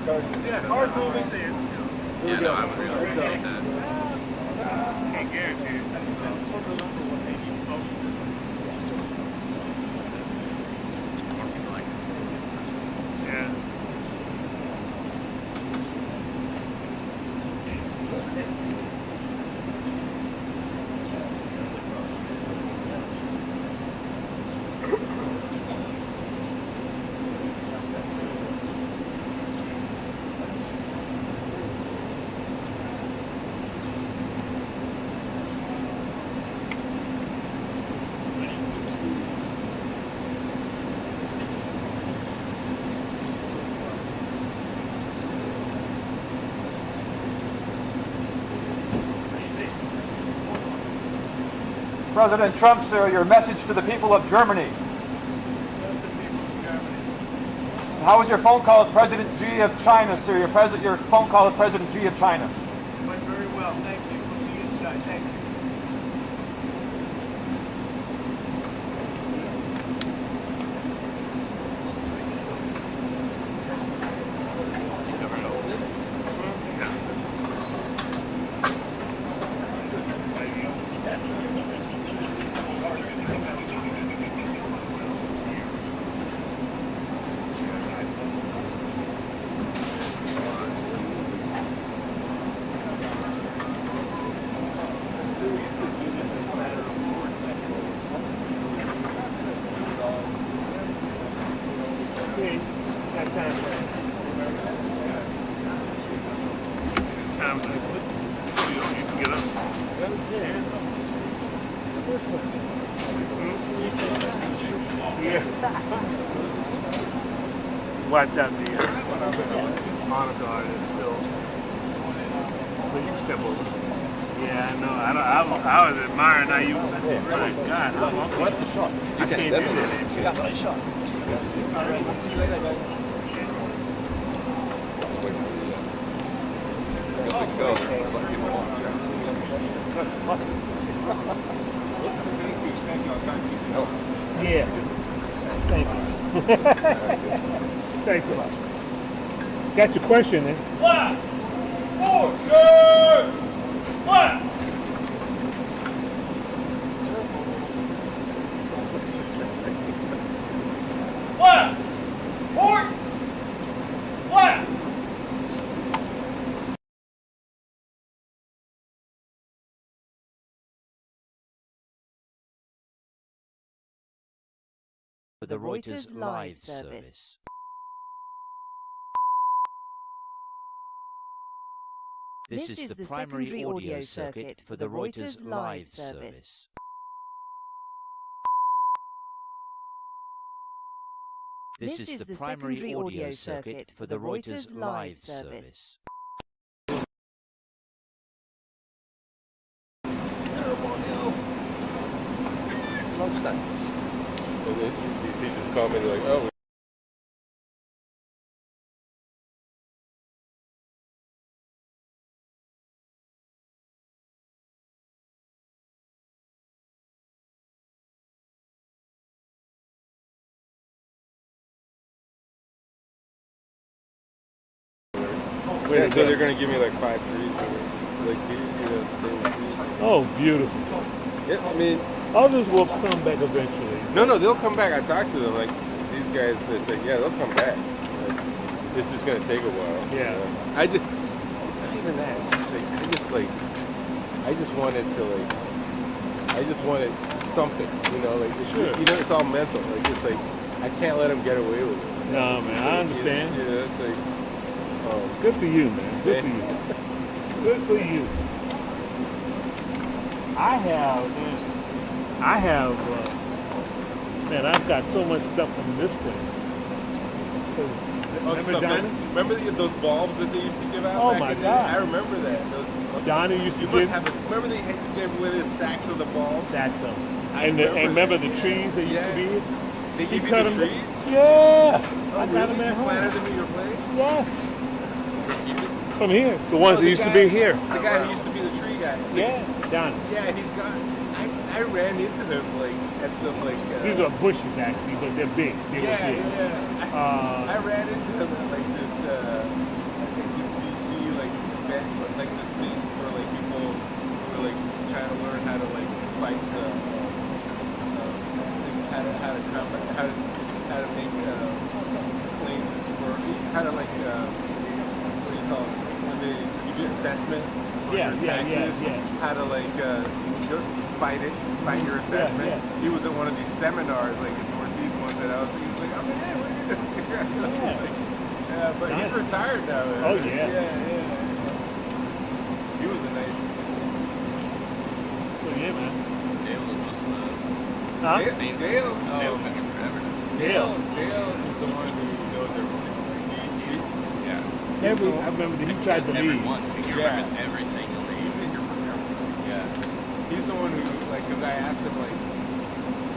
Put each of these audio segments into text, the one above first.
Yeah, car's moving. Yeah, no, I would really appreciate that. Can't guarantee it. Yeah. President Trump, sir, your message to the people of Germany. How was your phone call with President Xi of China, sir? Your phone call with President Xi of China. Went very well. Thank you. We'll see you inside. Thank you. Watch out, the monitor is still. So you can step over. Yeah, I know. I was admiring how you. I said, my God, what the shot? I can't do that. You got my shot. All right, let's see you later, guys. Yeah. Thank you. Thanks a lot. Got your question then. Flat! Order! Flat! Flat! Port! Flat! For the Reuters live service. This is the primary audio circuit for the Reuters live service. This is the primary audio circuit for the Reuters live service. Ceremonial. It's lunchtime. So DC just called me like, oh. Yeah, so they're going to give me like 5 trees. Like, Oh, beautiful. yeah, I mean, Others will come back eventually. no, they'll come back. I talked to them. Like, these guys, they say, yeah, they'll come back. Like, it's just going to take a while. Yeah. It's not even that. It's just like, I just wanted something, you know, like, it's, Sure. you know, it's all mental. Like, it's like, I can't let them get away with it. No, man, I understand. Yeah, it's like, Good for you, man. Good for you. Good for you. Man, I've got so much stuff from this place. Remember those bulbs that they used to give out Oh back my in the God. day? I remember that. Johnny used to You must give have it. Remember they gave away the sacks of the bulbs? sacks of them. And remember the trees that used to be here? They He give you cut the 'em trees? Yeah. Oh, I got them really? at You home. planted them in your place? Yes. From here. The ones that used to be here. The guy who used to be the tree guy. Yeah. Johnny. Yeah, he's got. I ran into him like at some like. These are bushes actually, but they're big. They were big. I ran into him at like this this DC like event for like this thing for like people who are like trying to learn how to like fight how to make claims for how to like what do you call it when they give you an assessment for your taxes, how to like fight your assessment. He was at one of these seminars like in Northeast one that I was like, oh man, what are you doing? Yeah, but he's retired now. Oh yeah. He was a nice. Oh yeah, man. Dale was most of the Huh? Dale, Dale's been here forever now. Dale is the one who knows everything. I remember that he tried to every leave. once. He remembers every single day. He's been here forever. Yeah, he's the one who like because I asked him like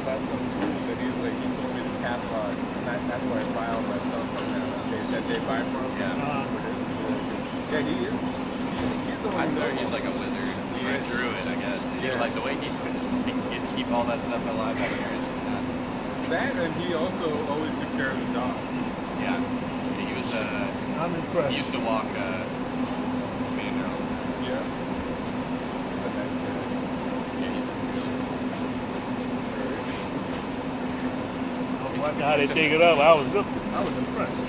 about some tools and he was like he told me the catalog and that's why I buy all my stuff from them that they buy from. Yeah, he is. He's the one. I swear he's like a wizard. He's a druid, I guess. Yeah. Like the way he gets to keep all that stuff alive back here is nuts. That and he also always took care of the dog. Yeah. He was I'm impressed. he used to walk Commander. Yeah. He's a nice guy. Yeah, he's Watching how they take it up, I was impressed.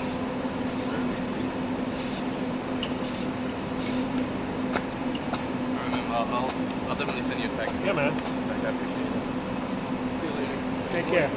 I'll definitely send you a text. Yeah, man. I appreciate it. See you later. Take care.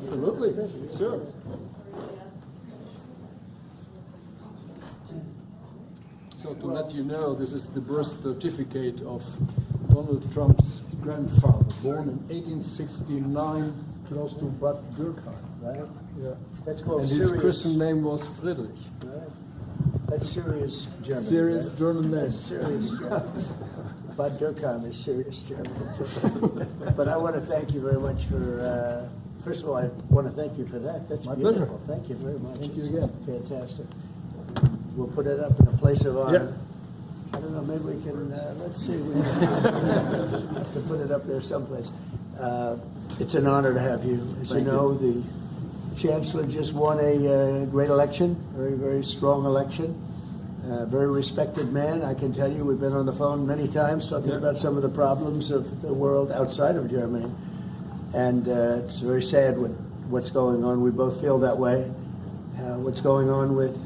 Absolutely, sure. So to let you know, this is the birth certificate of Donald Trump's grandfather, born in 1869, close to Bad Dürkheim, right? Yeah. That's called And Sirius. his Christian name was Friedrich. Right. That's Sirius German. Serious right? German name. That's Sirius German. Bad Dürkheim is Sirius German. But I want to thank you very much for, first of all, I want to thank you for that. That's My beautiful. pleasure. Thank you very much. Thank you It's again. Fantastic. We'll put it up in a place of honor. Yeah. I don't know, maybe we can, let's see. We have to put it up there someplace. It's an honor to have you. As you know, the Chancellor just won a great election, very, very strong election. Very respected man. I can tell you, we've been on the phone many times talking about some of the problems of the world outside of Germany. And it's very sad what's going on. We both feel that way. What's going on with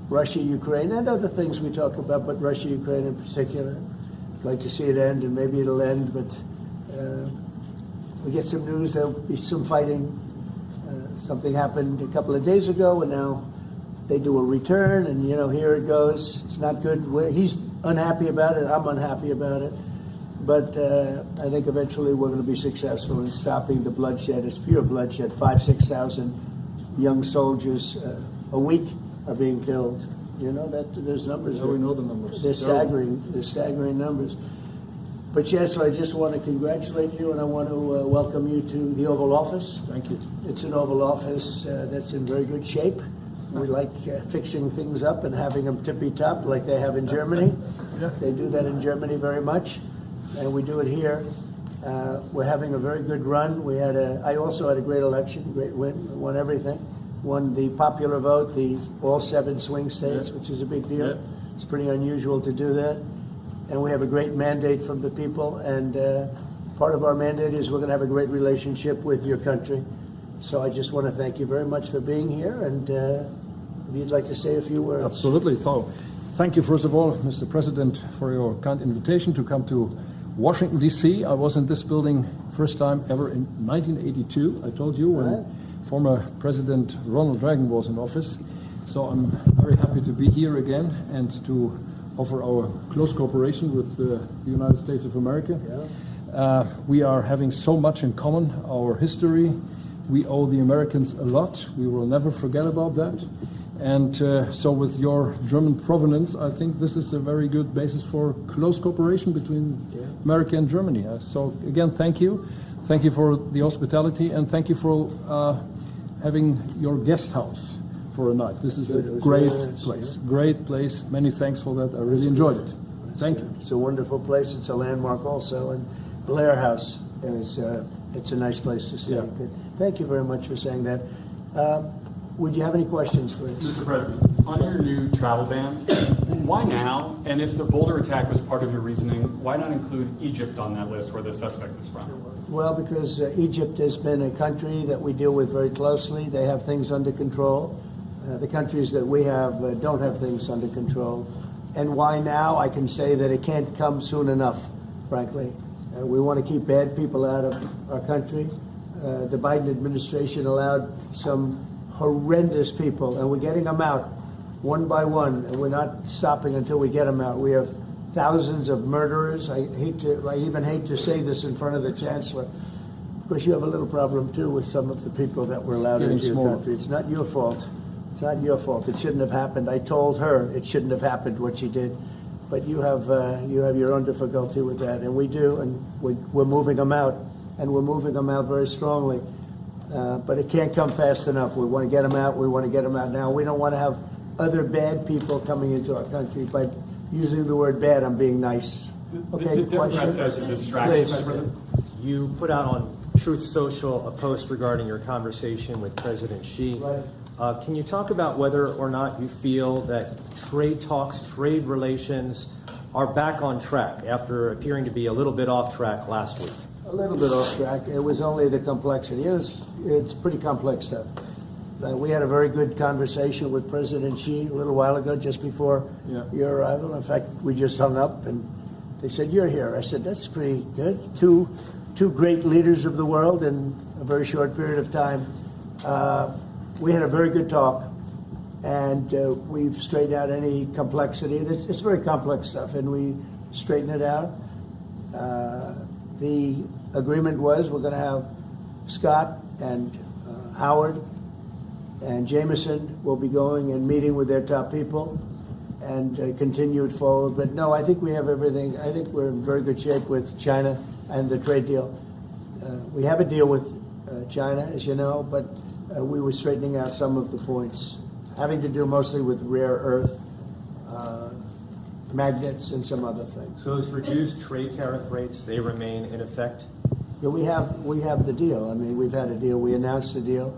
Russia, Ukraine, and other things we talk about, but Russia, Ukraine in particular. I'd like to see it end, and maybe it'll end, but we get some news, there'll be some fighting. Something happened a couple of days ago, and now they do a return, and here it goes. It's not good. He's unhappy about it. I'm unhappy about it. But I think eventually we're going to be successful in stopping the bloodshed. It's pure bloodshed. 5,000-6,000 young soldiers a week are being killed. You know that there's numbers. Yeah, we know the numbers. They're staggering. They're staggering numbers. But Chancellor, I just want to congratulate you, and I want to welcome you to the Oval Office. Thank you. It's an Oval Office that's in very good shape. We like fixing things up and having them tippy-top like they have in Germany. Yeah. They do that in Germany very much, and we do it here. We're having a very good run. I also had a great election, great win, won everything. Won the popular vote, all 7 swing states, which is a big deal. Yeah. It's pretty unusual to do that. And we have a great mandate from the people, and part of our mandate is we're going to have a great relationship with your country. So I just want to thank you very much for being here, and if you'd like to say a few words. Absolutely. So, thank you, first of all, Mr. President, for your kind invitation to come to Washington, D.C. I was in this building first time ever in 1982, I told you, when former President Ronald Reagan was in office. So I'm very happy to be here again and to offer our close cooperation with the United States of America. We are having so much in common, our history. We owe the Americans a lot. We will never forget about that. And so with your German provenance, I think this is a very good basis for close cooperation between America and Germany. So again, thank you. Thank you for the hospitality, and thank you for having your guest house for a night. This is a great place. Great place. Many thanks for that. I really enjoyed it. Thank you. It's a wonderful place. It's a landmark also. And Blair House is it's a nice place to stay. Yeah. Good. Thank you very much for saying that. Would you have any questions for us? Mr. President, on your new travel ban, why now? And if the Boulder attack was part of your reasoning, why not include Egypt on that list where the suspect is from? Well, because Egypt has been a country that we deal with very closely. They have things under control. The countries that we have don't have things under control. And why now? I can say that it can't come soon enough, frankly. We want to keep bad people out of our country. The Biden administration allowed some horrendous people, and we're getting them out one by one, and we're not stopping until we get them out. We have thousands of murderers. I even hate to say this in front of the Chancellor. Of course, you have a little problem, too, with some of the people that were allowed into your country. It's not your fault. It's not your fault. It shouldn't have happened. I told her it shouldn't have happened, what she did. But you have your own difficulty with that, and we do, and we're moving them out, and we're moving them out very strongly. But it can't come fast enough. We want to get them out. We want to get them out now. We don't want to have other bad people coming into our country. By using the word bad, I'm being nice. Okay, the Democrats say it's a distraction, Mr. President. You put out on Truth Social a post regarding your conversation with President Xi. Right. Can you talk about whether or not you feel that trade talks, trade relations are back on track after appearing to be a little bit off track last week? A little bit off track. It was only the complexity. It's pretty complex stuff. We had a very good conversation with President Xi a little while ago, just before your arrival. In fact, we just hung up, and they said, "You're here." I said, "That's pretty good." Two great leaders of the world in a very short period of time. We had a very good talk, and we've straightened out any complexity. It's very complex stuff, and we straightened it out. The agreement was we're going to have Scott and Howard and Jameson will be going and meeting with their top people and continue it forward. But no, I think we have everything. I think we're in very good shape with China and the trade deal. We have a deal with China, as you know, but we were straightening out some of the points, having to do mostly with rare earth, magnets, and some other things. So those reduced trade tariff rates, they remain in effect? Yeah, we have the deal. I mean, we've had a deal. We announced the deal,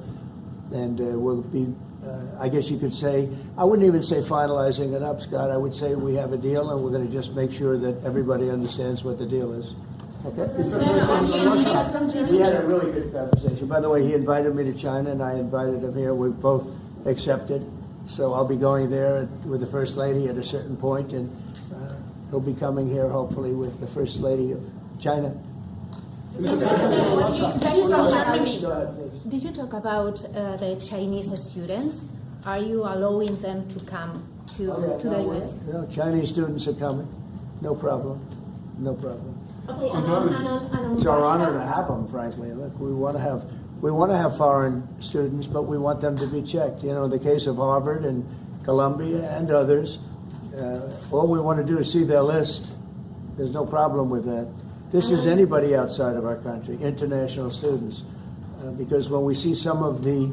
and we'll be, I guess you could say, I wouldn't even say finalizing it up, Scott. I would say we have a deal, and we're going to just make sure that everybody understands what the deal is. Okay? We had a really good conversation. By the way, he invited me to China, and I invited him here. We've both accepted. So I'll be going there with the First Lady at a certain point, and he'll be coming here, hopefully, with the First Lady of China. Did you talk about the Chinese students? Are you allowing them to come to the U.S.? No, Chinese students are coming. No problem. No problem. Okay, It's our honor to have them, frankly. Look, we want to have foreign students, but we want them to be checked. You know, in the case of Harvard and Columbia and others, all we want to do is see their list. There's no problem with that. This is anybody outside of our country, international students, because when we see some of the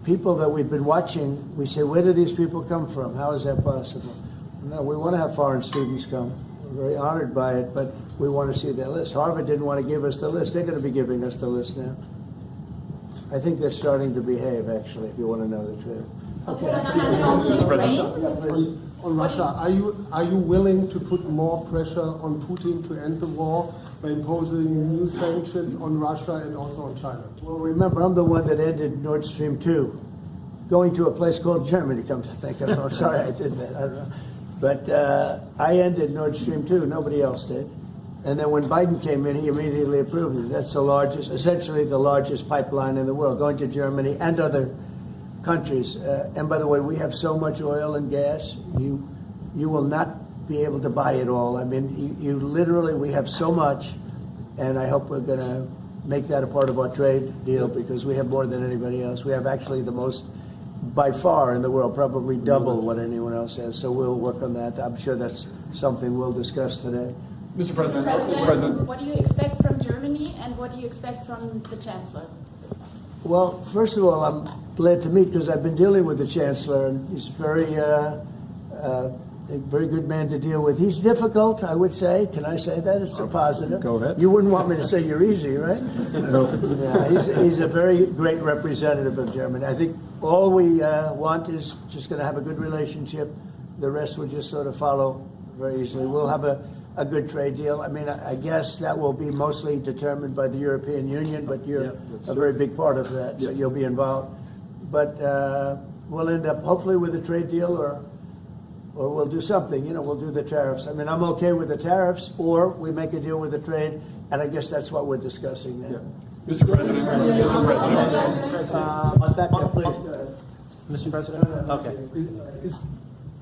people that we've been watching, we say, where do these people come from? How is that possible? No, we want to have foreign students come. We're very honored by it, but we want to see their list. Harvard didn't want to give us the list. They're going to be giving us the list now. I think they're starting to behave, actually, if you want to know the truth. Okay. Mr. President. On Russia, are you willing to put more pressure on Putin to end the war by imposing new sanctions on Russia and also on China? Well, remember, I'm the one that ended Nord Stream 2, going to a place called Germany, come to think of it. I'm sorry I did that. I don't know. But I ended Nord Stream 2. Nobody else did. And then when Biden came in, he immediately approved it. That's the largest, essentially the largest pipeline in the world, going to Germany and other countries. And by the way, we have so much oil and gas, you will not be able to buy it all. I mean, you literally, we have so much, and I hope we're going to make that a part of our trade deal because we have more than anybody else. We have actually the most by far in the world, probably double what anyone else has. So we'll work on that. I'm sure that's something we'll discuss today. Mr. President, what do you expect from Germany and what do you expect from the Chancellor? Well, first of all, I'm glad to meet because I've been dealing with the Chancellor, and he's a very good man to deal with. He's difficult, I would say. Can I say that? It's a positive. Go ahead. You wouldn't want me to say you're easy, right? No. Yeah, he's a very great representative of Germany. I think all we want is just going to have a good relationship. The rest will just sort of follow very easily. We'll have a good trade deal. I mean, I guess that will be mostly determined by the European Union, but you're a very big part of that, so you'll be involved. But we'll end up hopefully with a trade deal or we'll do something, we'll do the tariffs. I mean, I'm okay with the tariffs, or we make a deal with the trade, and I guess that's what we're discussing now. Mr. President, Back there, please. Go ahead. Mr. President? Okay.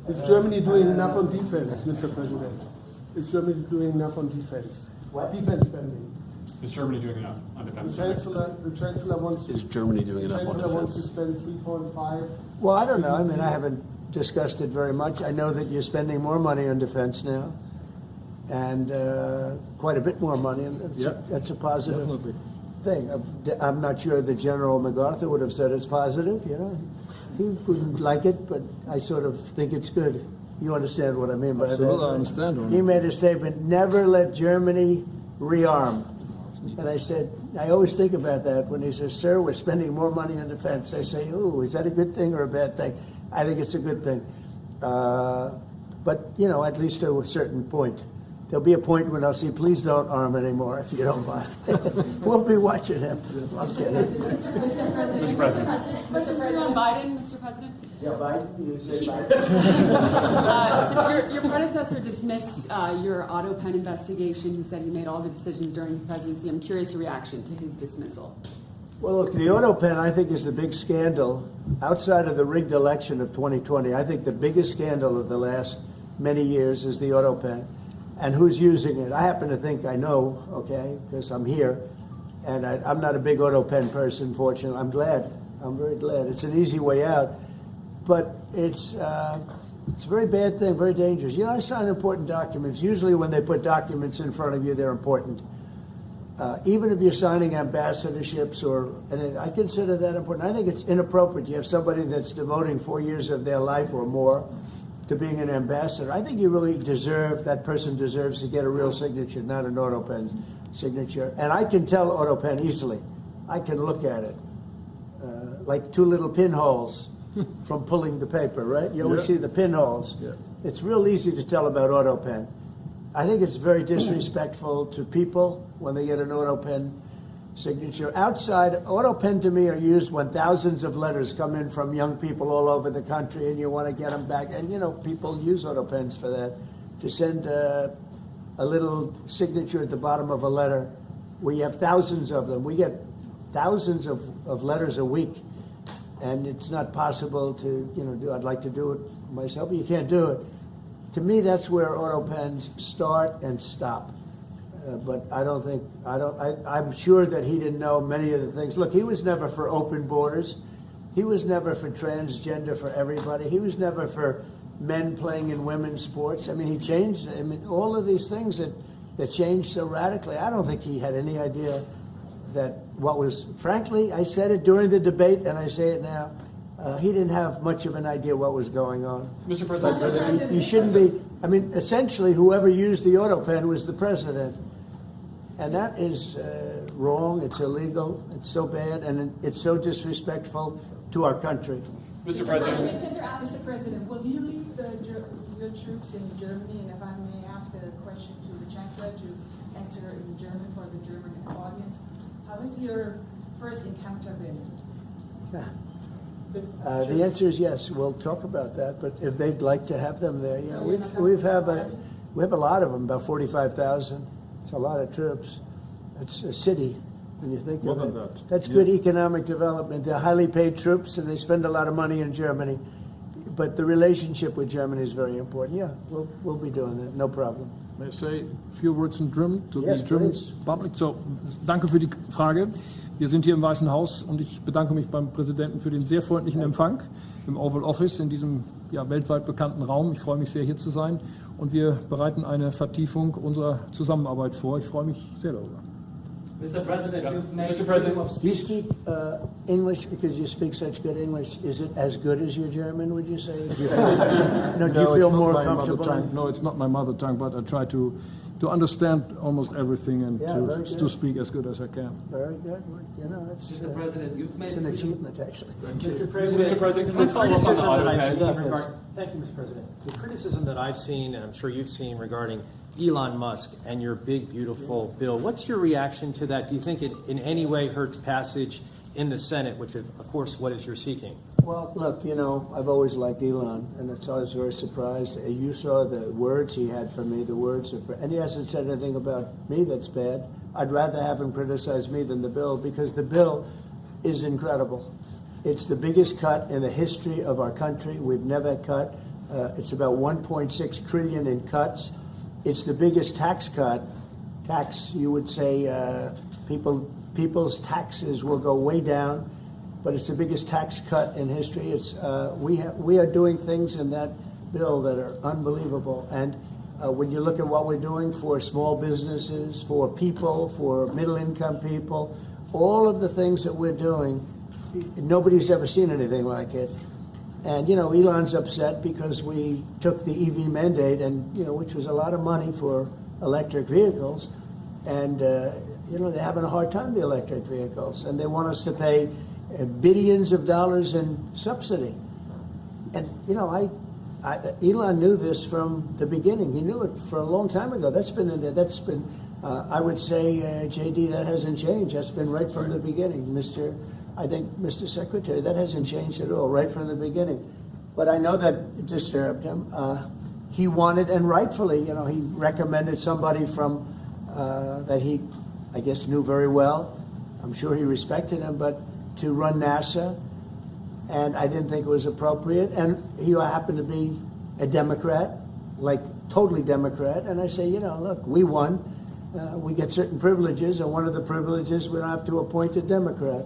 Is Germany doing enough on defense, Mr. President? Is Germany doing enough on defense? What? Defense spending. is Germany doing enough on defense? The Chancellor wants to. Is Germany doing enough on defense? Wants to spend 3.5. Well, I don't know. I mean, I haven't discussed it very much. I know that you're spending more money on defense now, and quite a bit more money, and that's a positive thing. I'm not sure that General MacArthur would have said it's positive. He wouldn't like it, but I sort of think it's good. You understand what I mean by that? Absolutely, I understand. He made a statement, never let Germany rearm. And I said, I always think about that when he says, sir, we're spending more money on defense. I say, ooh, is that a good thing or a bad thing? I think it's a good thing. But, at least to a certain point. There'll be a point when I'll say, please don't arm anymore, if you don't mind. We'll be watching him. Mr. President. Mr. Biden, Mr. President. Yeah, Biden. You say Biden. Your predecessor dismissed your Autopen investigation. He said he made all the decisions during his presidency. I'm curious your reaction to his dismissal. Well, look, the Autopen, I think, is the big scandal. Outside of the rigged election of 2020, I think the biggest scandal of the last many years is the Autopen. And who's using it? I happen to think I know, okay, because I'm here. And I'm not a big Autopen person, fortunately. I'm glad. I'm very glad. It's an easy way out. But it's a very bad thing, very dangerous. I sign important documents. Usually when they put documents in front of you, they're important. Even if you're signing ambassadorships, and I consider that important. I think it's inappropriate. You have somebody that's devoting 4 years of their life or more to being an ambassador. I think you really that person deserves to get a real signature, not an Autopen signature. And I can tell Autopen easily. I can look at it. Like two little pinholes from pulling the paper, right? You always see the pinholes. Yeah. It's real easy to tell about Autopen. I think it's very disrespectful to people when they get an Autopen signature. Outside, Autopen to me are used when thousands of letters come in from young people all over the country and you want to get them back. And, people use Autopens for that, to send a little signature at the bottom of a letter. We have thousands of them. We get thousands of letters a week. And it's not possible to, do. I'd like to do it myself, but you can't do it. To me, that's where Autopens start and stop. But I'm sure that he didn't know many of the things. Look, he was never for open borders. He was never for transgender for everybody. He was never for men playing in women's sports. I mean, he changed, all of these things that changed so radically. I don't think he had any idea that frankly, I said it during the debate and I say it now, he didn't have much of an idea what was going on. Mr. President. He shouldn't be, essentially whoever used the Autopen was the president. And that is wrong, it's illegal, it's so bad, and it's so disrespectful to our country. Mr. President. Mr. President, will you leave your troops in Germany? And if I may ask a question to the Chancellor to answer in German for the German audience. How was your first encounter been? The answer is yes. We'll talk about that. But if they'd like to have them there, we have a lot of them, about 45,000. It's a lot of troops. It's a city, when you think More of than it. that. That's Yeah. good economic development. They're highly paid troops, and they spend a lot of money in Germany. But the relationship with Germany is very important. Yeah, we'll be doing that, no problem. May I say a few words in German to Yes, the German please. public? So, danke für die Frage. Wir sind hier im Weißen Haus und ich bedanke mich beim Präsidenten für den sehr freundlichen Empfang im Oval Office in diesem weltweit bekannten Raum. Ich freue mich sehr, hier zu sein und wir bereiten eine Vertiefung unserer Zusammenarbeit vor. Ich freue mich sehr darüber. Mr. President, you've made Mr. President, You speak English because you speak such good English. Is it as good as your German, would you say? Do you feel, do you feel it's not more my comfortable? mother tongue. No, it's not my mother tongue, but I try to understand almost everything and Yeah, very good. to speak as good as I can. Very good. You know, it's, Mr. President, you've made it's an achievement, actually. Mr. President, Mr. President, can the I follow up on the criticism that I've Autopen? seen regarding- Thank you, Mr. President. The criticism that I've seen, and I'm sure you've seen, regarding Elon Musk and your big, beautiful bill, what's your reaction to that? Do you think it in any way hurts passage in the Senate, which is, of course, what is you're seeking? Well, look, you know, I've always liked Elon, and it's always very surprised. You saw the words he had for me, the words of, and he hasn't said anything about me that's bad. I'd rather have him criticize me than the bill, because the bill is incredible. It's the biggest cut in the history of our country. We've never cut. It's about 1.6 trillion in cuts. It's the biggest tax cut. You would say, people's taxes will go way down, but it's the biggest tax cut in history. It's we are doing things in that bill that are unbelievable. And when you look at what we're doing for small businesses, for people, for middle-income people, all of the things that we're doing, nobody's ever seen anything like it. And, you know, Elon's upset because we took the EV mandate, and, you know, which was a lot of money for electric vehicles. And, you know, they're having a hard time, the electric vehicles. And they want us to pay billions of dollars in subsidy. And, you know, Elon knew this from the beginning. He knew it for a long time ago. That's been in there. That's been, I would say, JD, that hasn't changed. That's been right from the beginning, Mr. Secretary, that hasn't changed at all, right from the beginning. But I know that it disturbed him. He wanted, and rightfully, you know, he recommended somebody from that he, I guess, knew very well. I'm sure he respected him, but to run NASA, and I didn't think it was appropriate. And he happened to be a Democrat, like totally Democrat. And I say, you know, look, we won. We get certain privileges, and one of the privileges, we don't have to appoint a Democrat.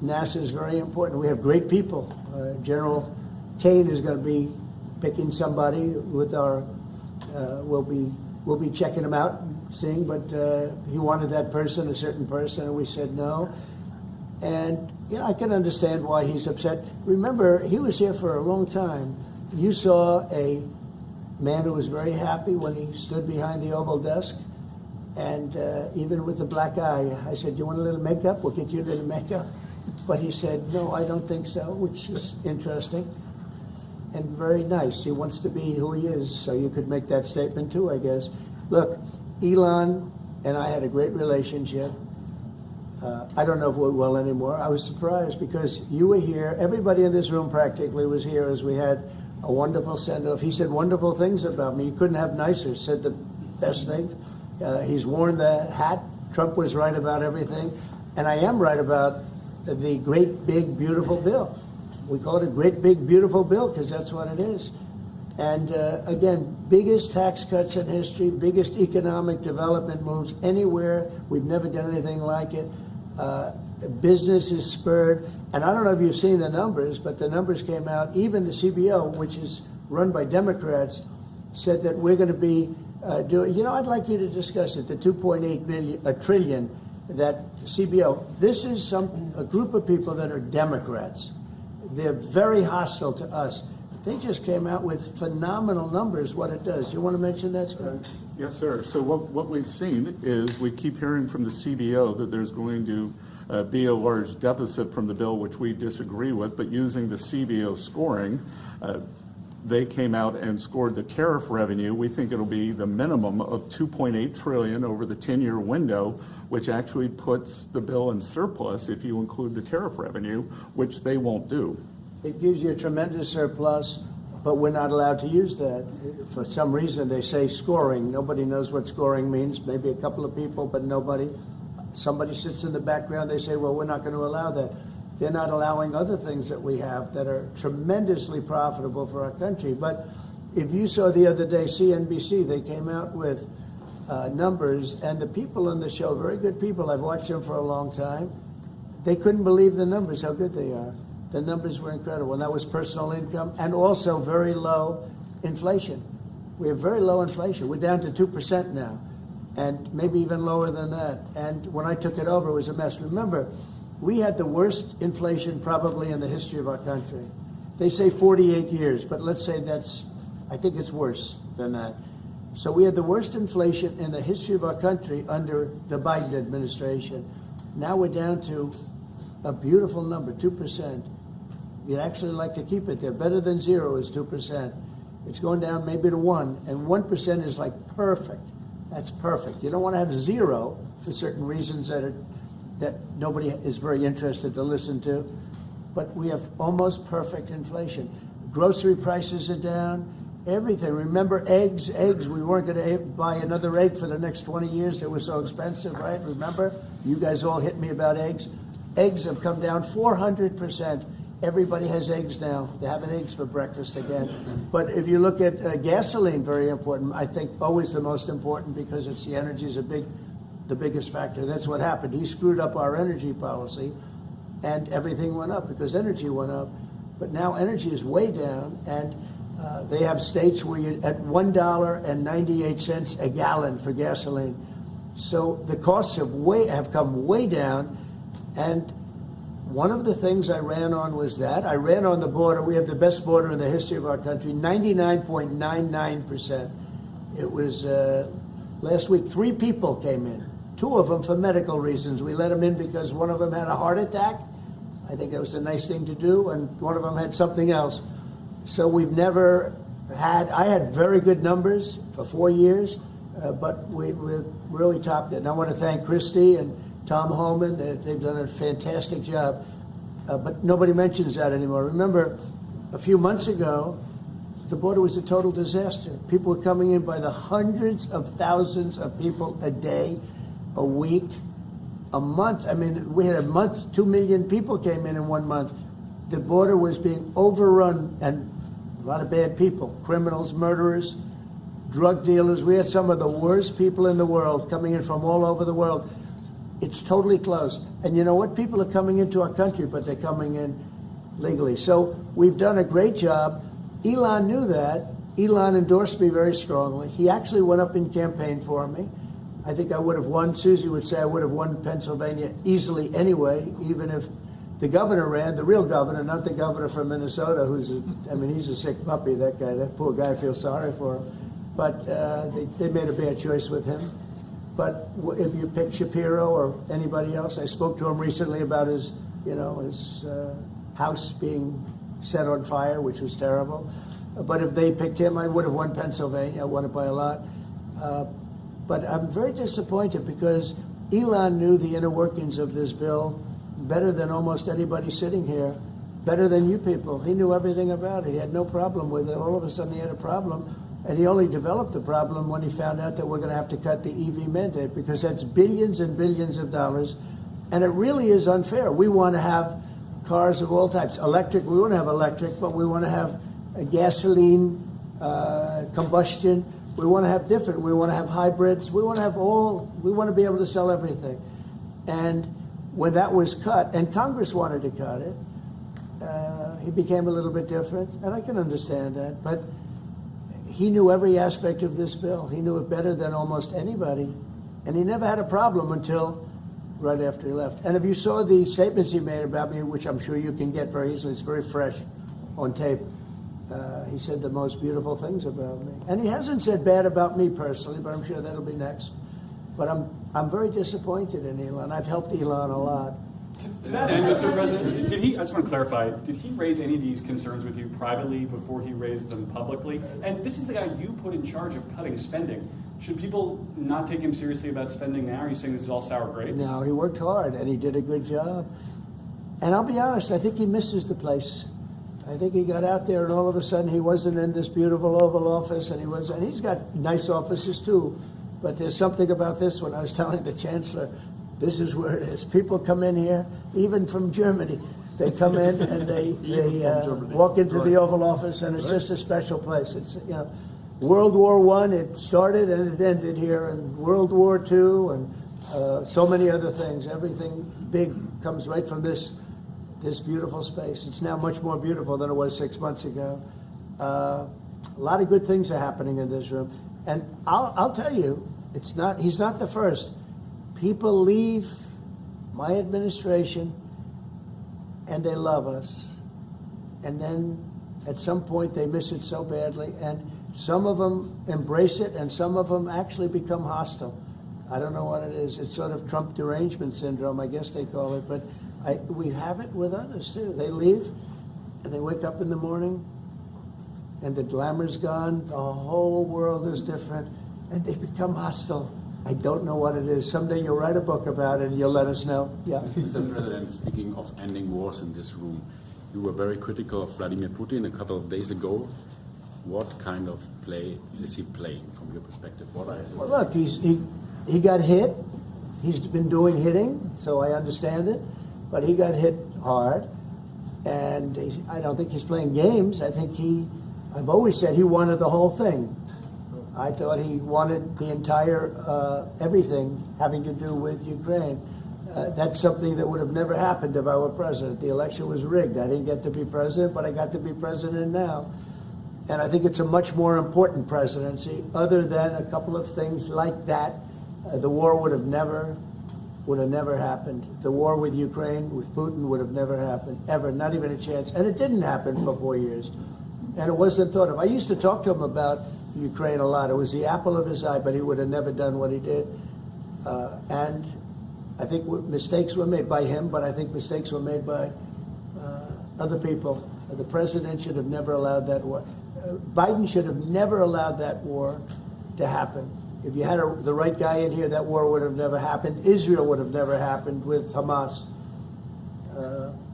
NASA is very important. We have great people. General Kane is going to be picking somebody with our. We'll be checking him out, seeing. But he wanted that person, a certain person, and we said no. And you know, I can understand why he's upset. Remember, he was here for a long time. You saw a man who was very happy when he stood behind the Oval desk, and even with the black eye, I said, "You want a little makeup? We'll get you a little makeup." But he said, "No, I don't think so," which is interesting and very nice. He wants to be who he is, so you could make that statement too, I guess. Look, Elon and I had a great relationship. I don't know if we're well anymore. I was surprised because you were here. Everybody in this room practically was here as we had a wonderful send-off. He said wonderful things about me. He couldn't have nicer, said the best things. He's worn the hat. Trump was right about everything. And I am right about the great, big, beautiful bill. We call it a great, big, beautiful bill because that's what it is. And again, biggest tax cuts in history, biggest economic development moves anywhere. We've never done anything like it. Business is spurred. And I don't know if you've seen the numbers, but the numbers came out. Even the CBO, which is run by Democrats, said that we're going to be doing, you know, I'd like you to discuss it, the 2.8 trillion that CBO. This is a group of people that are Democrats. They're very hostile to us. They just came out with phenomenal numbers, what it does. You want to mention that, Scott? Yes, sir. So what we've seen is we keep hearing from the CBO that there's going to be a large deficit from the bill, which we disagree with, but using the CBO scoring, they came out and scored the tariff revenue. We think it'll be the minimum of $2.8 trillion over the 10-year window, which actually puts the bill in surplus if you include the tariff revenue, which they won't do. It gives you a tremendous surplus. but we're not allowed to use that. For some reason, they say scoring. Nobody knows what scoring means. Maybe a couple of people, but nobody. Somebody sits in the background. They say, well, we're not going to allow that. They're not allowing other things that we have that are tremendously profitable for our country. But if you saw the other day, CNBC, they came out with numbers, and the people on the show, very good people, I've watched them for a long time, they couldn't believe the numbers, how good they are. The numbers were incredible, and that was personal income and also very low inflation. We have very low inflation. We're down to 2% now, and maybe even lower than that. And when I took it over, it was a mess. Remember, we had the worst inflation probably in the history of our country. They say 48 years, but let's say I think it's worse than that. So we had the worst inflation in the history of our country under the Biden administration. Now we're down to a beautiful number, 2%. You'd actually like to keep it there. Better than 0 is 2%. It's going down maybe to 1, and 1% is like perfect. That's perfect. You don't want to have 0 for certain reasons that nobody is very interested to listen to. But we have almost perfect inflation. Grocery prices are down. Everything. Remember eggs? Eggs. We weren't going to buy another egg for the next 20 years. They were so expensive, right? Remember? You guys all hit me about eggs. Eggs have come down 400%. Everybody has eggs now. They're having eggs for breakfast again. But if you look at gasoline, very important. I think always the most important because it's the energy is the biggest factor. That's what happened. He screwed up our energy policy, and everything went up because energy went up. But now energy is way down, and they have states where you're at $1.98 a gallon for gasoline. So the costs have come way down, and one of the things I ran on was that. I ran on the border. We have the best border in the history of our country, 99.99%. It was last week, 3 people came in, 2 of them for medical reasons. We let them in because one of them had a heart attack. I think that was a nice thing to do, and one of them had something else. So we've never I had very good numbers for 4 years, but we really topped it. And I want to thank Christie and Tom Homan. They've done a fantastic job. But nobody mentions that anymore. Remember, a few months ago, the border was a total disaster. People were coming in by the hundreds of thousands of people a day, a week, a month. I mean, we had a month, 2 million people came in 1 month. The border was being overrun, and a lot of bad people, criminals, murderers, drug dealers. We had some of the worst people in the world coming in from all over the world. It's totally closed. And you know what? People are coming into our country, but they're coming in legally. So we've done a great job. Elon knew that. Elon endorsed me very strongly. He actually went up and campaigned for me. I think I would have won. Susie would say I would have won Pennsylvania easily anyway, even if the governor ran, the real governor, not the governor from Minnesota, he's a sick puppy, that guy. That poor guy, I feel sorry for him. But they made a bad choice with him. But if you pick Shapiro or anybody else, I spoke to him recently about his house being set on fire, which was terrible. But if they picked him, I would have won Pennsylvania. I won it by a lot. But I'm very disappointed because Elon knew the inner workings of this bill better than almost anybody sitting here, better than you people. He knew everything about it. He had no problem with it. All of a sudden he had a problem. And he only developed the problem when he found out that we're going to have to cut the EV mandate because that's billions and billions of dollars. And it really is unfair. We want to have cars of all types. Electric, we want to have electric, but we want to have a gasoline, combustion. We want to have different. We want to have hybrids. We want to have we want to be able to sell everything. And when that was cut, and Congress wanted to cut it, he became a little bit different. And I can understand that. But he knew every aspect of this bill. He knew it better than almost anybody. And he never had a problem until right after he left. And if you saw the statements he made about me, which I'm sure you can get very easily, it's very fresh on tape, he said the most beautiful things about me. And he hasn't said bad about me personally, but I'm sure that'll be next. But I'm very disappointed in Elon. I've helped Elon a lot. And Mr. President, I just want to clarify, did he raise any of these concerns with you privately before he raised them publicly? And this is the guy you put in charge of cutting spending. Should people not take him seriously about spending now? Are you saying this is all sour grapes? No, he worked hard and he did a good job. And I'll be honest, I think he misses the place. I think he got out there, and all of a sudden he wasn't in this beautiful Oval Office, and he's got nice offices too. But there's something about this one. I was telling the Chancellor, this is where it is. People come in here, even from Germany. They come in and they walk into the Oval Office, and it's just a special place. It's, you know, World War I, it started and it ended here, and World War II, and so many other things. Everything big comes right from this beautiful space. It's now much more beautiful than it was 6 months ago. A lot of good things are happening in this room, and I'll tell you, he's not the first. People leave my administration and they love us, and then at some point they miss it so badly, and some of them embrace it and some of them actually become hostile. I don't know what it is. It's sort of Trump derangement syndrome, I guess they call it, but we have it with others too. They leave and they wake up in the morning and the glamour's gone, the whole world is different, and they become hostile. I don't know what it is. Someday you'll write a book about it and you'll let us know. Yeah. Mr. President, speaking of ending wars in this room, you were very critical of Vladimir Putin a couple of days ago. What kind of play is he playing from your perspective? What are his... Well, look, he got hit. He's been doing hitting, so I understand it. But he got hit hard, and I don't think he's playing games. I think I've always said he wanted the whole thing. I thought he wanted the entire, everything having to do with Ukraine. That's something that would have never happened if I were president. The election was rigged. I didn't get to be president, but I got to be president now. And I think it's a much more important presidency. Other than a couple of things like that, the war would have never happened. The war with Ukraine, with Putin, would have never happened, ever, not even a chance. And it didn't happen for 4 years. And it wasn't thought of. I used to talk to him about Ukraine a lot. It was the apple of his eye, but he would have never done what he did. And I think mistakes were made by him, but I think mistakes were made by other people. The president should have never allowed that war. Biden should have never allowed that war to happen. If you had the right guy in here, that war would have never happened. Israel would have never happened with Hamas.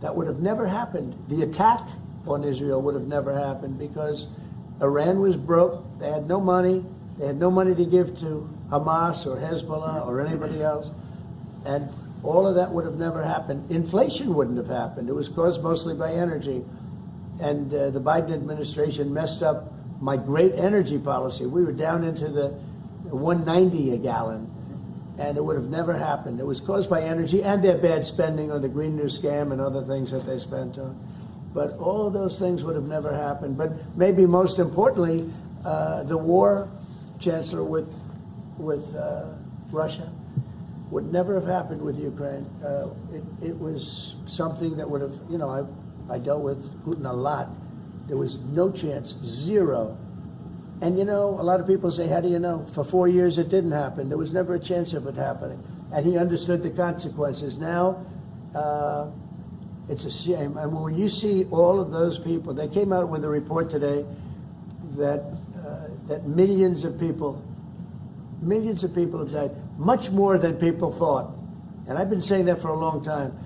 That would have never happened. The attack on Israel would have never happened because Iran was broke. They had no money. They had no money to give to Hamas or Hezbollah or anybody else. And all of that would have never happened. Inflation wouldn't have happened. It was caused mostly by energy. And the Biden administration messed up my great energy policy. We were down into the $1.90 a gallon, and it would have never happened. It was caused by energy and their bad spending on the Green New Scam and other things that they spent on. But all of those things would have never happened. But maybe most importantly, the war, Chancellor, with Russia would never have happened with Ukraine. It was something that would have, you know, I dealt with Putin a lot. There was no chance, zero. And, you know, a lot of people say, how do you know? For 4 years it didn't happen. There was never a chance of it happening. And he understood the consequences. Now, it's a shame. And when you see all of those people, they came out with a report today that millions of people have died, much more than people thought. And I've been saying that for a long time.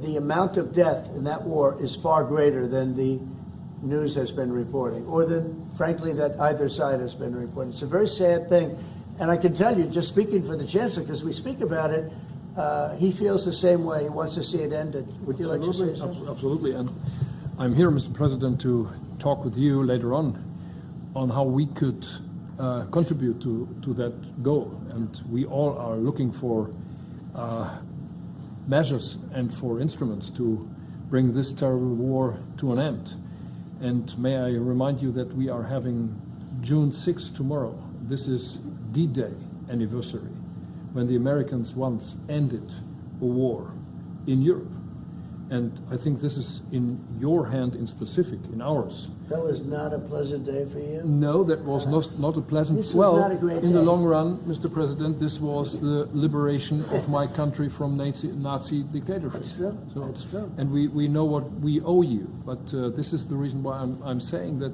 The amount of death in that war is far greater than the news has been reporting, or than, frankly, that either side has been reporting. It's a very sad thing. And I can tell you, just speaking for the Chancellor, because we speak about it, he feels the same way. He wants to see it ended. Would you like to say something? Absolutely. And I'm here, Mr. President, to talk with you later on how we could contribute to that goal. And we all are looking for measures and for instruments to bring this terrible war to an end. And may I remind you that we are having June 6th tomorrow. This is D-Day anniversary, when the Americans once ended a war in Europe. And I think this is in your hand in specific, in ours. That was not a pleasant day for you? No, that was not a pleasant... This was not a great day. In the long run, Mr. President, this was the liberation of my country from Nazi dictatorship. That's true. That's true. And we know what we owe you. But this is the reason why I'm saying that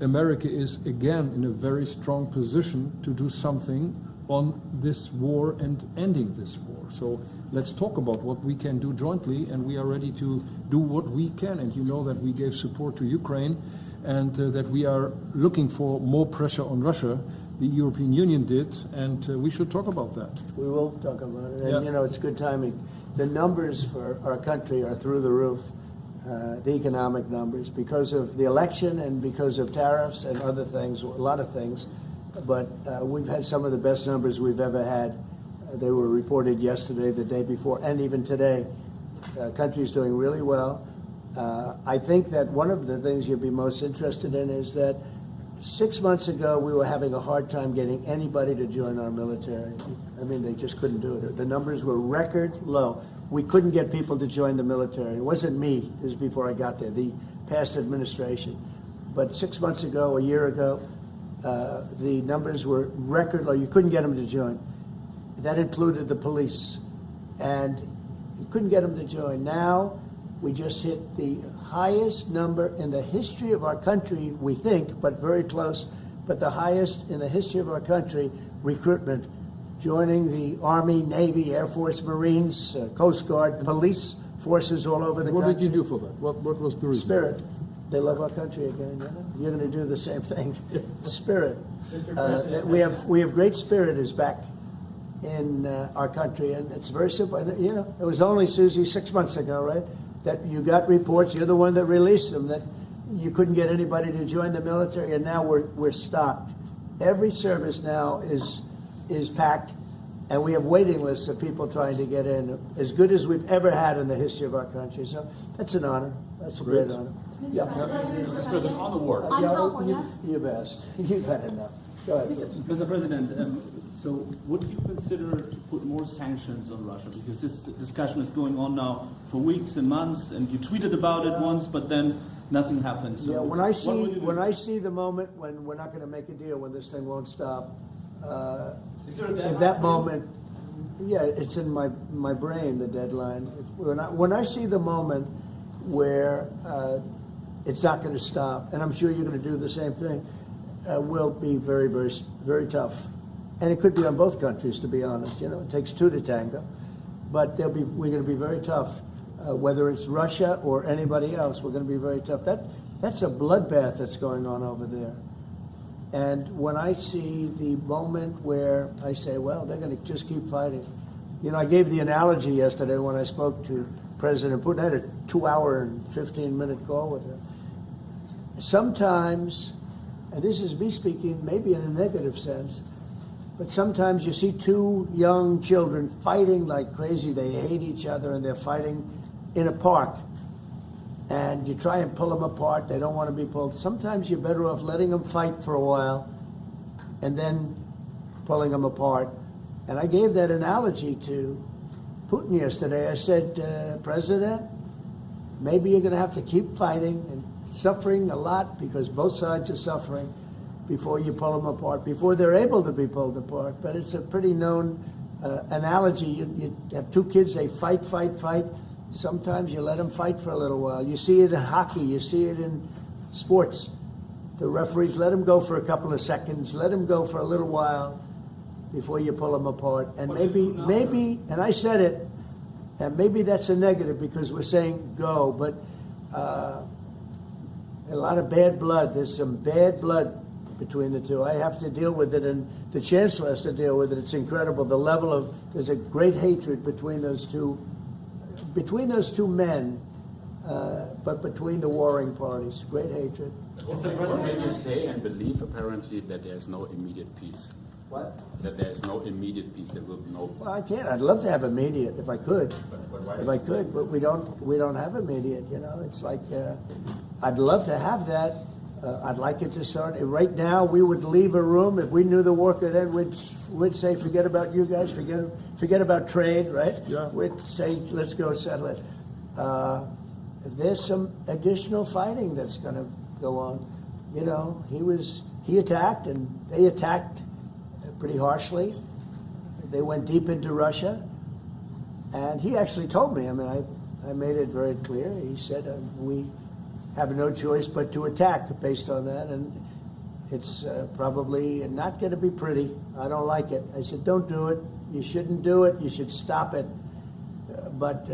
America is, again, in a very strong position to do something on this war and ending this war. So let's talk about what we can do jointly, and we are ready to do what we can. And you know that we gave support to Ukraine, and that we are looking for more pressure on Russia. The European Union did, and we should talk about that. We will talk about it, and you know, it's good timing. The numbers for our country are through the roof, the economic numbers, because of the election and because of tariffs and other things, a lot of things. But we've had some of the best numbers we've ever had. They were reported yesterday, the day before, and even today. Country's doing really well. I think that one of the things you'd be most interested in is that 6 months ago, we were having a hard time getting anybody to join our military. I mean, they just couldn't do it. The numbers were record low. We couldn't get people to join the military. It wasn't me. This was before I got there, the past administration. But 6 months ago, a year ago, the numbers were record low. You couldn't get them to join. That included the police. And you couldn't get them to join. Now, we just hit the highest number in the history of our country, we think, but very close, but the highest in the history of our country, recruitment, joining the Army, Navy, Air Force, Marines, Coast Guard, police forces all over the country. What did you do for that? What was the reason? Spirit. They love our country again. You know? You're going to do the same thing. Spirit. We have great spirit is back in our country, and it's very simple. You know, it was only, Susie, 6 months ago, right, that you got reports, you're the one that released them, that you couldn't get anybody to join the military, and now we're stocked. Every service now is packed, and we have waiting lists of people trying to get in, as good as we've ever had in the history of our country. So that's an honor. That's a great honor. Mr. President, on the war. You've asked. You've had enough. Go ahead. Mr. President, so would you consider to put more sanctions on Russia? Because this discussion is going on now for weeks and months, and you tweeted about it once, but then nothing happens. So yeah, when I see the moment when we're not going to make a deal, when this thing won't stop, is there a deadline? at that moment, yeah, it's in my brain, the deadline. When I see the moment where it's not going to stop, and I'm sure you're going to do the same thing, will be very, very, very tough. And it could be on both countries, to be honest. You know, it takes two to tango. But we're going to be very tough. Whether it's Russia or anybody else, we're going to be very tough. That's a bloodbath that's going on over there. And when I see the moment where I say, well, they're going to just keep fighting. You know, I gave the analogy yesterday when I spoke to President Putin. I had a 2-hour and 15-minute call with him. Sometimes, and this is me speaking maybe in a negative sense, but sometimes you see two young children fighting like crazy. They hate each other, and they're fighting in a park. And you try and pull them apart. They don't want to be pulled. Sometimes you're better off letting them fight for a while and then pulling them apart. And I gave that analogy to Putin yesterday. I said, President, maybe you're going to have to keep fighting and suffering a lot, because both sides are suffering, before you pull them apart, before they're able to be pulled apart. But it's a pretty known analogy. You have two kids, they fight. Sometimes you let them fight for a little while. You see it in hockey. You see it in sports. The referees let them go for a couple of seconds, let them go for a little while before you pull them apart. And maybe, and I said it, and maybe that's a negative because we're saying go, but a lot of bad blood. There's some bad blood between the two. I have to deal with it, and the Chancellor has to deal with it. It's incredible. The level of, there's a great hatred between those two men, but between the warring parties. Great hatred. You say and believe apparently that there's no immediate peace. What? That there's no immediate peace. There will be no. Well, I can't. I'd love to have immediate if I could. But why? If I could, but we don't have immediate. You know, it's like I'd love to have that. I'd like it to start. Right now, we would leave a room if we knew the war could end. We'd say, forget about you guys. Forget about trade. Right? Yeah. We'd say, let's go settle it. There's some additional fighting that's going to go on. You know, he attacked, and they attacked pretty harshly. They went deep into Russia, and he actually told me. I mean, I made it very clear. He said we have no choice but to attack based on that. And It's probably not going to be pretty. I don't like it. I said, don't do it. You shouldn't do it. You should stop it. But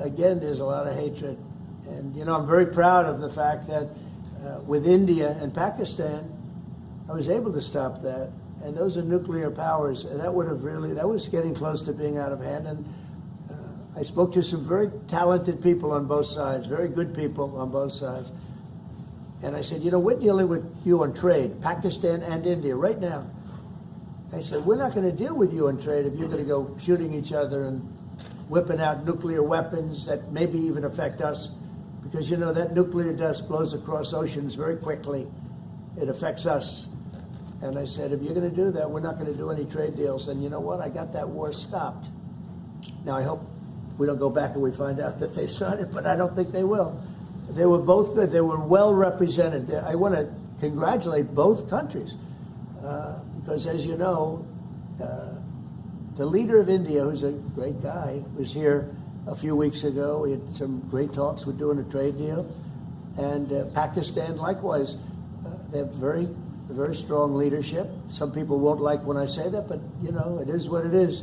again, there's a lot of hatred. And, you know, I'm very proud of the fact that with India and Pakistan, I was able to stop that. And those are nuclear powers. And that would have really, that was getting close to being out of hand. And I spoke to some very talented people on both sides, very good people on both sides. And I said, you know, we're dealing with you on trade, Pakistan and India right now. I said, we're not going to deal with you on trade if you're going to go shooting each other and whipping out nuclear weapons that maybe even affect us. Because, you know, that nuclear dust blows across oceans very quickly. It affects us. And I said, if you're going to do that, we're not going to do any trade deals. And you know what? I got that war stopped. Now, I hope we don't go back and we find out that they started, but I don't think they will. They were both good. They were well represented. I want to congratulate both countries because, as you know, the leader of India, who's a great guy, was here a few weeks ago. We had some great talks. We're doing a trade deal. And Pakistan, likewise, they have very strong leadership. Some people won't like when I say that, but, you know, it is what it is.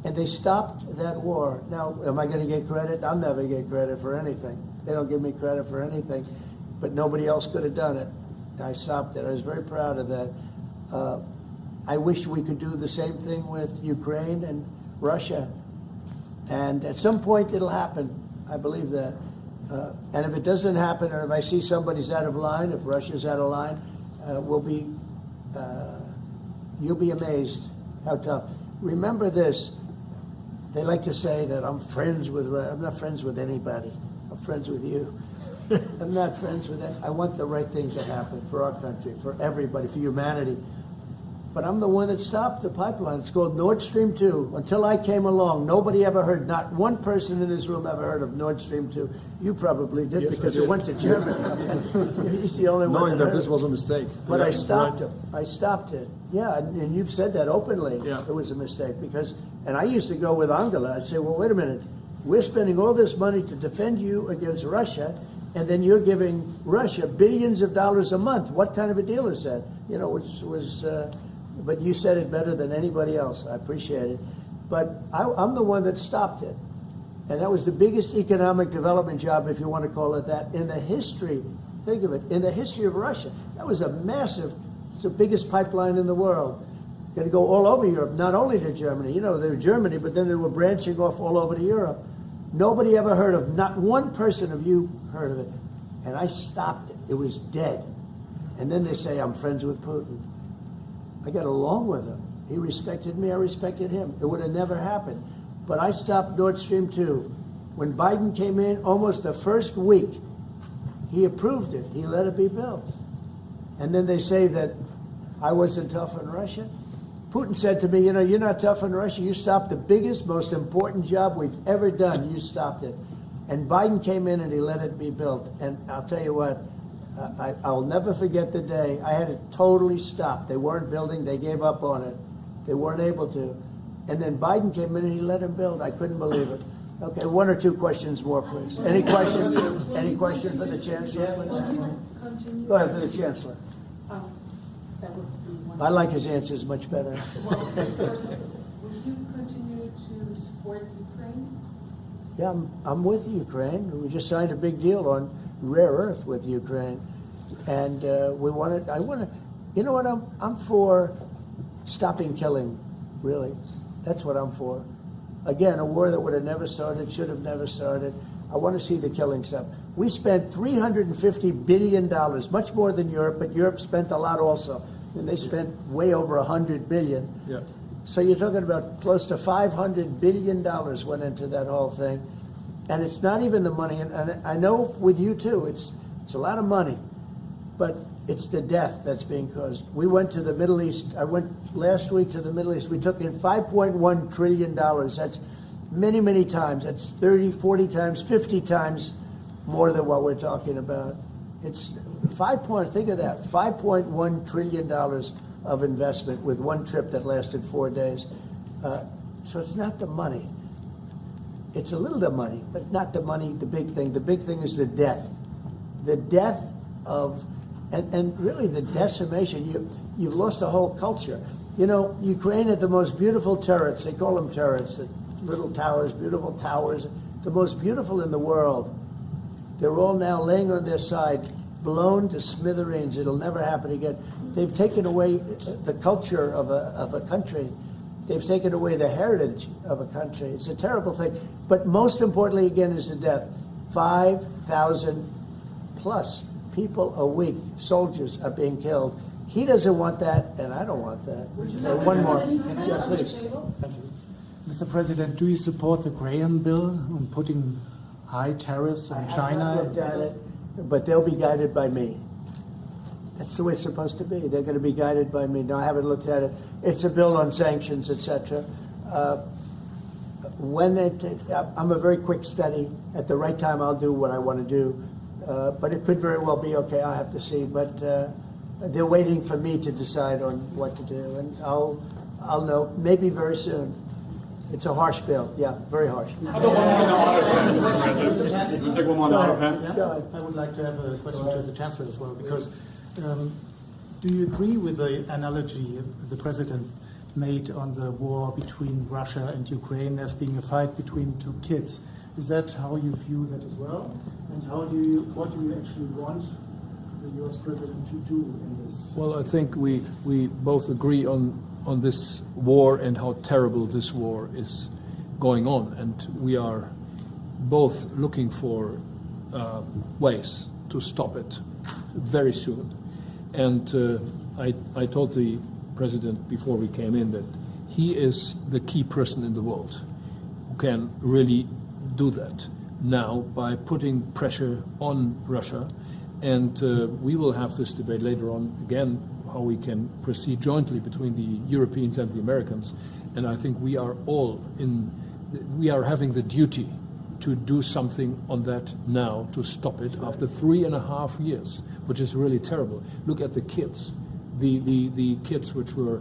And they stopped that war. Now, am I going to get credit? I'll never get credit for anything. They don't give me credit for anything, but nobody else could have done it. I stopped it. I was very proud of that. I wish we could do the same thing with Ukraine and Russia. And at some point it'll happen. I believe that. And if it doesn't happen, or if I see somebody's out of line, if Russia's out of line, you'll be amazed how tough. Remember this. They like to say that I'm friends with Russia. I'm not friends with anybody. I'm friends with you. I'm not friends with them. I want the right thing to happen for our country, for everybody, for humanity. But I'm the one that stopped the pipeline. It's called Nord Stream 2. Until I came along, nobody ever heard, not one person in this room ever heard of Nord Stream 2. You probably did, yes, because it went to Germany. He's the only one knowing that this was a mistake. But I stopped it. I stopped it. Yeah, and you've said that openly. Yeah. It was a mistake because, and I used to go with Angela. I'd say, well, wait a minute. We're spending all this money to defend you against Russia, and then you're giving Russia billions of dollars a month. What kind of a deal is that? You know, which was, but you said it better than anybody else. I appreciate it. But I'm the one that stopped it. And that was the biggest economic development job, if you want to call it that, in the history, think of it, in the history of Russia. That was a massive, it's the biggest pipeline in the world. Going to go all over Europe, not only to Germany. You know, they were Germany, but then they were branching off all over to Europe. Nobody ever heard of, not one person of you heard of it. And I stopped it. It was dead. And then they say, I'm friends with Putin. I got along with him. He respected me, I respected him. It would have never happened. But I stopped Nord Stream 2. When Biden came in, almost the first week, he approved it. He let it be built. And then they say that I wasn't tough on Russia. Putin said to me, you know, you're not tough on Russia. You stopped the biggest, most important job we've ever done. You stopped it. And Biden came in and he let it be built. And I'll tell you what, I'll never forget the day I had it totally stopped. They weren't building. They gave up on it. They weren't able to. And then Biden came in and he let him build. I couldn't believe it. Okay, one or two questions more, please. Any questions? Any question for the Chancellor? Go ahead, for the Chancellor. That would be one. I like his answers much better. Well, will you continue to support Ukraine? Yeah, I'm with Ukraine. We just signed a big deal on rare earth with Ukraine. And I want to, you know what, I'm for stopping killing, really. That's what I'm for. Again, a war that would have never started, should have never started. I want to see the killing stop. We spent $350 billion, much more than Europe, but Europe spent a lot also. And they spent way over $100 billion. Yeah. So you're talking about close to $500 billion went into that whole thing. And it's not even the money, and I know with you too, it's a lot of money, but it's the death that's being caused. We went to the Middle East. I went last week to the Middle East. We took in $5.1 trillion. That's many, many times. That's 30, 40 times, 50 times more than what we're talking about. It's think of that, $5.1 trillion of investment with one trip that lasted 4 days. So it's not the money. It's a little bit of money, but not the money, the big thing. The big thing is the death. The death of And really the decimation, you've lost a whole culture. You know, Ukraine had the most beautiful turrets. They call them turrets, little towers, beautiful towers, the most beautiful in the world. They're all now laying on their side, blown to smithereens. It'll never happen again. They've taken away the culture of a country. They've taken away the heritage of a country. It's a terrible thing. But most importantly, again, is the death. 5,000 plus people a week, soldiers, are being killed. He doesn't want that, and I don't want that. One more. Yeah, please. Thank you. Mr. President, do you support the Graham bill on putting high tariffs on China? I haven't looked at it, but they'll be guided by me. That's the way it's supposed to be. They're going to be guided by me. No, I haven't looked at it. It's a bill on sanctions, etc. I'm a very quick study. At the right time, I'll do what I want to do. But it could very well be okay. I'll have to see. But they're waiting for me to decide on what to do, and I'll know maybe very soon. It's a harsh bill. Yeah, very harsh. How about one more on the Autopen, Mr. President? We'll take one more on the Autopen. Yeah, I would like to have a question to the Chancellor as well, because do you agree with the analogy the President made on the war between Russia and Ukraine as being a fight between two kids? Is that how you view that as well? And what do you actually want the US President to do in this? Well, I think we both agree on this war and how terrible this war is going on. And we are both looking for ways to stop it very soon. And I told the President before we came in that he is the key person in the world who can really do that now by putting pressure on Russia. And we will have this debate later on again, how we can proceed jointly between the Europeans and the Americans. And I think we are having the duty to do something on that now to stop it after 3.5 years, which is really terrible. Look at the kids, the kids which were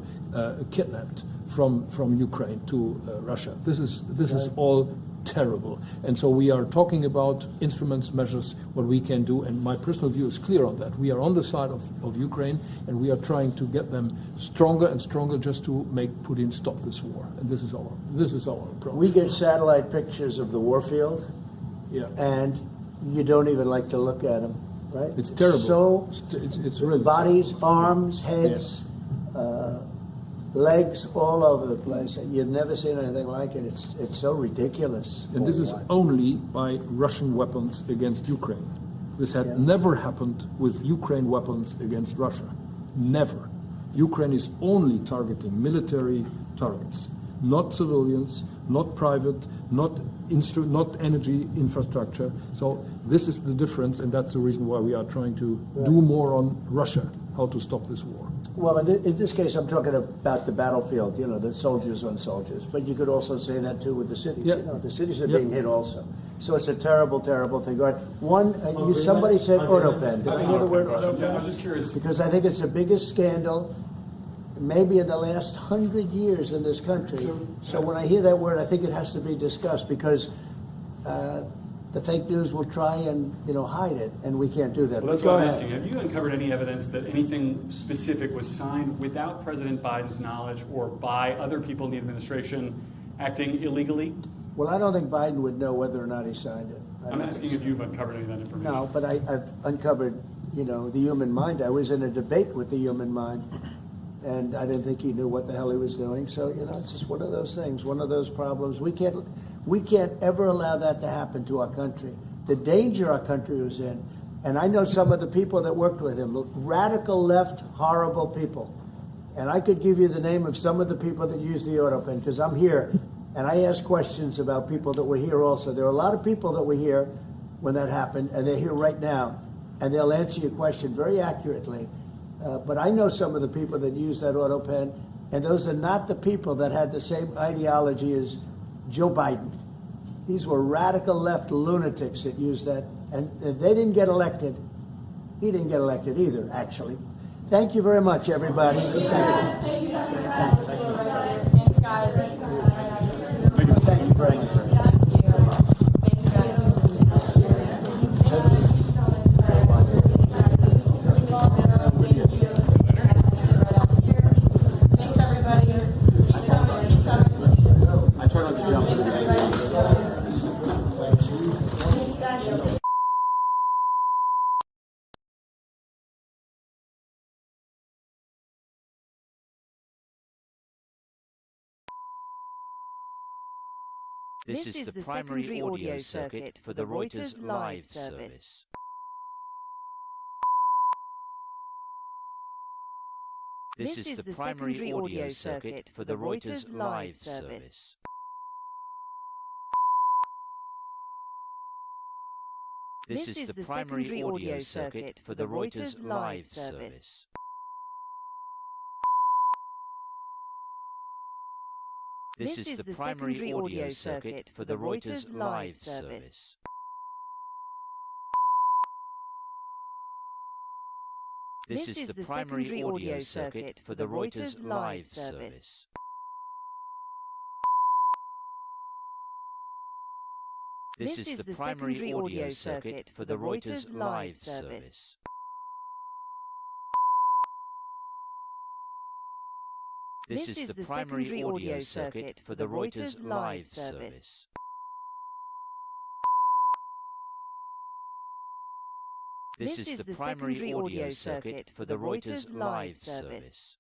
kidnapped from Ukraine to Russia. This is all terrible. And so we are talking about instruments, measures, what we can do, and my personal view is clear on that. We are on the side of Ukraine, and we are trying to get them stronger and stronger just to make Putin stop this war. And this is our approach. We get satellite pictures of the warfield, and you don't even like to look at them, right? It's terrible. So it's really bodies, terrible. arms, heads, legs all over the place. You've never seen anything like it. It's so ridiculous. And this is only by Russian weapons against Ukraine. This had never happened with Ukraine weapons against Russia. Never. Ukraine is only targeting military targets, not civilians, not private, not energy infrastructure. So this is the difference, and that's the reason why we are trying to do more on Russia, how to stop this war. Well, in this case, I'm talking about the battlefield, the soldiers on soldiers. But you could also say that, too, with the cities. The cities are being hit also. So it's a terrible, terrible thing. Right. Somebody said Autopen. Did I hear the word Autopen? Yeah, I was just curious. Because I think it's the biggest scandal maybe in the last 100 years in this country. So when I hear that word, I think it has to be discussed, because the fake news will try and hide it, and we can't do that. Well, that's what I'm asking. Have you uncovered any evidence that anything specific was signed without President Biden's knowledge or by other people in the administration acting illegally? Well, I don't think Biden would know whether or not he signed it. I'm asking if you've uncovered any of that information. No, but I've uncovered, the human mind. I was in a debate with the human mind, and I didn't think he knew what the hell he was doing. So, it's just one of those things, one of those problems. We can't ever allow that to happen to our country. The danger our country was in, and I know some of the people that worked with him, radical left, horrible people. And I could give you the name of some of the people that used the Autopen, because I'm here, and I ask questions about people that were here also. There are a lot of people that were here when that happened, and they're here right now, and they'll answer your question very accurately. But I know some of the people that used that Autopen, and those are not the people that had the same ideology as Joe Biden. These were radical left lunatics that used that, and they didn't get elected. He didn't get elected either, actually. Thank you very much, everybody. Thank you guys. Thank you guys. Thanks, guys. Thank you very much. Thanks, guys. This is the primary audio circuit for the Reuters live service. This is the primary audio circuit for the Reuters live service. This is the primary audio circuit for the Reuters live service. This is the primary audio circuit for the Reuters live service. This is the primary audio circuit for the Reuters live service. This is the primary audio circuit for the Reuters live service. This is the primary audio circuit for the Reuters live service. This is the primary audio circuit for the Reuters live service.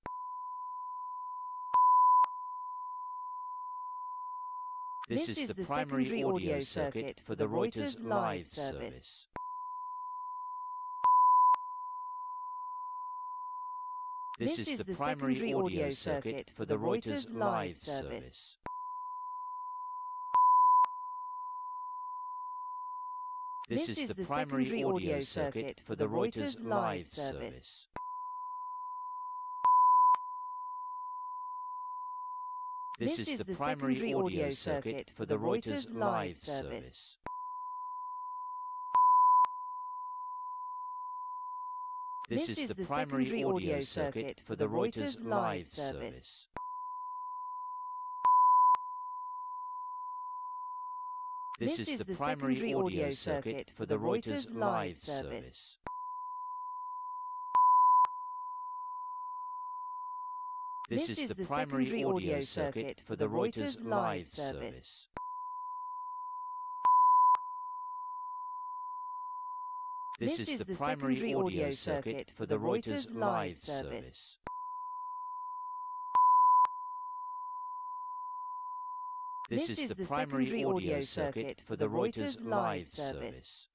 This is the primary audio circuit for the Reuters live service. This is the primary audio circuit for the Reuters live service. This is the primary audio circuit for the Reuters live service. This is the primary audio circuit for the Reuters live service. This is the primary audio circuit for the Reuters live service. This is the primary audio circuit for the Reuters live service. This is the primary audio circuit for the Reuters live service. This is the primary audio circuit for the Reuters live service. This is the primary audio circuit for the Reuters live service.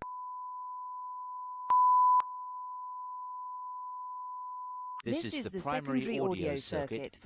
This is the primary audio circuit for